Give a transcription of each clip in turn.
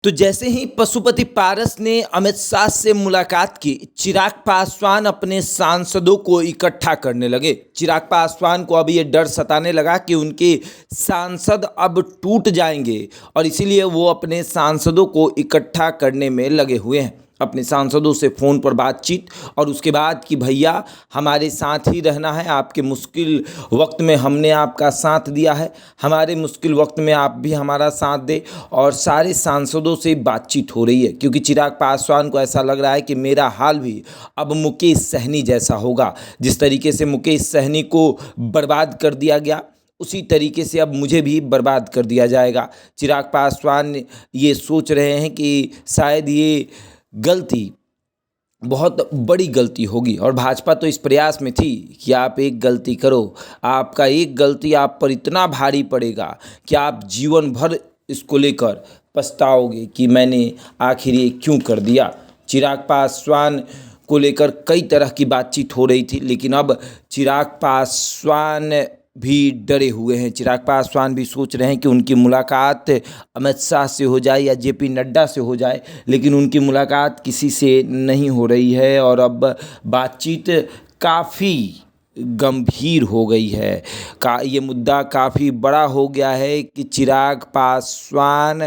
तो जैसे ही पशुपति पारस ने अमित शाह से मुलाकात की, चिराग पासवान अपने सांसदों को इकट्ठा करने लगे। चिराग पासवान को अब ये डर सताने लगा कि उनके सांसद अब टूट जाएंगे और इसीलिए वो अपने सांसदों को इकट्ठा करने में लगे हुए हैं। अपने सांसदों से फ़ोन पर बातचीत और उसके बाद कि भैया हमारे साथ ही रहना है, आपके मुश्किल वक्त में हमने आपका साथ दिया है, हमारे मुश्किल वक्त में आप भी हमारा साथ दें। और सारे सांसदों से बातचीत हो रही है क्योंकि चिराग पासवान को ऐसा लग रहा है कि मेरा हाल भी अब मुकेश सहनी जैसा होगा। जिस तरीके से मुकेश सहनी को बर्बाद कर दिया गया, उसी तरीके से अब मुझे भी बर्बाद कर दिया जाएगा। चिराग पासवान ये सोच रहे हैं कि शायद ये गलती बहुत बड़ी गलती होगी और भाजपा तो इस प्रयास में थी कि आप एक गलती करो, आपका एक गलती आप पर इतना भारी पड़ेगा कि आप जीवन भर इसको लेकर पछताओगे कि मैंने आखिर ये क्यों कर दिया। चिराग पासवान को लेकर कई तरह की बातचीत हो रही थी, लेकिन अब चिराग पासवान भी डरे हुए हैं। चिराग पासवान भी सोच रहे हैं कि उनकी मुलाकात अमित शाह से हो जाए या जेपी नड्डा से हो जाए, लेकिन उनकी मुलाकात किसी से नहीं हो रही है और अब बातचीत काफ़ी गंभीर हो गई है। ये मुद्दा काफ़ी बड़ा हो गया है कि चिराग पासवान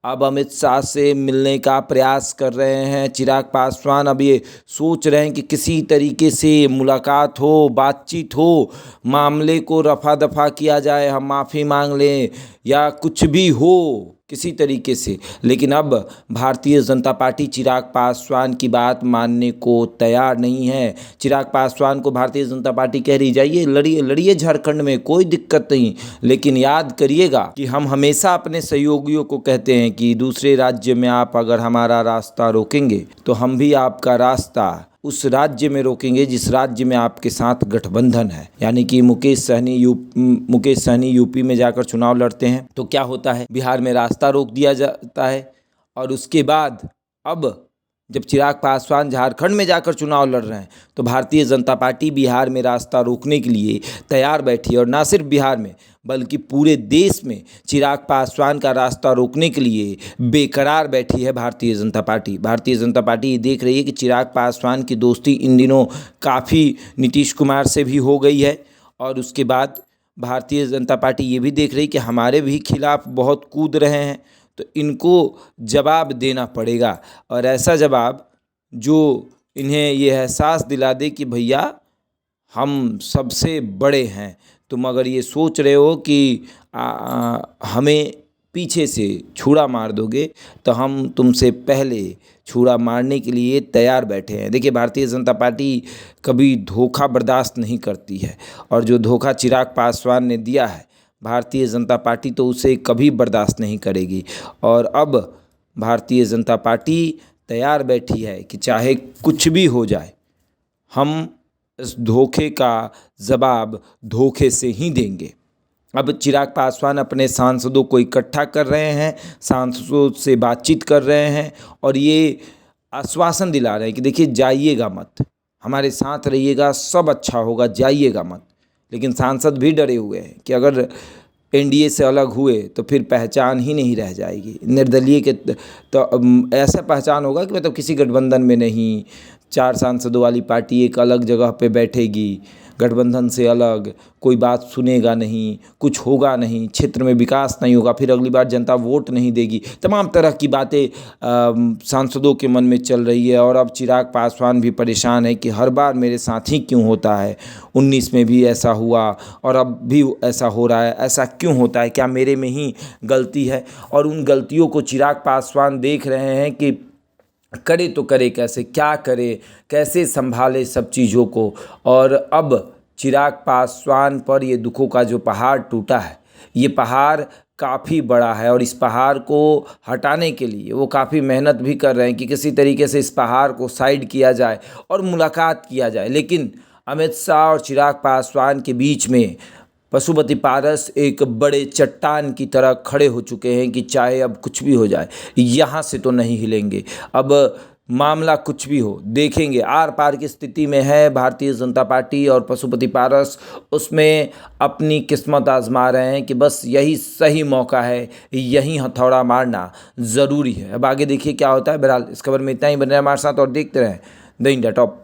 अब अमित शाह से मिलने का प्रयास कर रहे हैं। चिराग पासवान अब ये सोच रहे हैं कि किसी तरीके से मुलाकात हो, बातचीत हो, मामले को रफा दफा किया जाए, हम माफ़ी मांग लें या कुछ भी हो किसी तरीके से। लेकिन अब भारतीय जनता पार्टी चिराग पासवान की बात मानने को तैयार नहीं है। चिराग पासवान को भारतीय जनता पार्टी कह रही जाइए लड़िए लड़िए झारखंड में, कोई दिक्कत नहीं, लेकिन याद करिएगा कि हम हमेशा अपने सहयोगियों को कहते हैं कि दूसरे राज्य में आप अगर हमारा रास्ता रोकेंगे तो हम भी आपका रास्ता उस राज्य में रोकेंगे जिस राज्य में आपके साथ गठबंधन है। यानी कि मुकेश सहनी यूपी में जाकर चुनाव लड़ते हैं तो क्या होता है, बिहार में रास्ता रोक दिया जाता है और उसके बाद अब जब चिराग पासवान झारखंड में जाकर चुनाव लड़ रहे हैं तो भारतीय जनता पार्टी बिहार में रास्ता रोकने के लिए तैयार बैठी है। और ना सिर्फ बिहार में बल्कि पूरे देश में चिराग पासवान का रास्ता रोकने के लिए बेकरार बैठी है भारतीय जनता पार्टी। भारतीय जनता पार्टी ये देख रही है कि चिराग पासवान की दोस्ती इन दिनों काफ़ी नीतीश कुमार से भी हो गई है और उसके बाद भारतीय जनता पार्टी ये भी देख रही कि हमारे भी खिलाफ बहुत कूद रहे हैं, तो इनको जवाब देना पड़ेगा और ऐसा जवाब जो इन्हें ये एहसास दिला दे कि भैया हम सबसे बड़े हैं। तुम अगर ये सोच रहे हो कि हमें पीछे से छुरा मार दोगे तो हम तुमसे पहले छुरा मारने के लिए तैयार बैठे हैं। देखिए, भारतीय जनता पार्टी कभी धोखा बर्दाश्त नहीं करती है और जो धोखा चिराग पासवान ने दिया है भारतीय जनता पार्टी तो उसे कभी बर्दाश्त नहीं करेगी। और अब भारतीय जनता पार्टी तैयार बैठी है कि चाहे कुछ भी हो जाए, हम इस धोखे का जवाब धोखे से ही देंगे। अब चिराग पासवान अपने सांसदों को इकट्ठा कर रहे हैं, सांसदों से बातचीत कर रहे हैं और ये आश्वासन दिला रहे हैं कि देखिए जाइएगा मत, हमारे साथ रहिएगा, सब अच्छा होगा, जाइएगा मत। लेकिन सांसद भी डरे हुए हैं कि अगर एनडीए से अलग हुए तो फिर पहचान ही नहीं रह जाएगी निर्दलीय के, तो ऐसा पहचान होगा कि मतलब किसी गठबंधन में नहीं, 4 सांसदों वाली पार्टी एक अलग जगह पे बैठेगी, गठबंधन से अलग, कोई बात सुनेगा नहीं, कुछ होगा नहीं, क्षेत्र में विकास नहीं होगा, फिर अगली बार जनता वोट नहीं देगी। तमाम तरह की बातें सांसदों के मन में चल रही है और अब चिराग पासवान भी परेशान है कि हर बार मेरे साथ ही क्यों होता है, 19 में भी ऐसा हुआ और अब भी ऐसा हो रहा है, ऐसा क्यों होता है, क्या मेरे में ही गलती है। और उन गलतियों को चिराग पासवान देख रहे हैं कि करे तो करे कैसे, क्या करे, कैसे संभाले सब चीज़ों को। और अब चिराग पासवान पर ये दुखों का जो पहाड़ टूटा है, ये पहाड़ काफ़ी बड़ा है और इस पहाड़ को हटाने के लिए वो काफ़ी मेहनत भी कर रहे हैं कि किसी तरीके से इस पहाड़ को साइड किया जाए और मुलाकात किया जाए। लेकिन अमित शाह और चिराग पासवान के बीच में पशुपति पारस एक बड़े चट्टान की तरह खड़े हो चुके हैं कि चाहे अब कुछ भी हो जाए यहाँ से तो नहीं हिलेंगे। अब मामला कुछ भी हो, देखेंगे आर पार की स्थिति में है भारतीय जनता पार्टी और पशुपति पारस उसमें अपनी किस्मत आजमा रहे हैं कि बस यही सही मौका है, यही हथौड़ा मारना ज़रूरी है। अब आगे देखिए क्या होता है। बहरहाल इस खबर में इतना ही, बने रहे हमारे साथ और देखते रहें द इंडिया टॉप।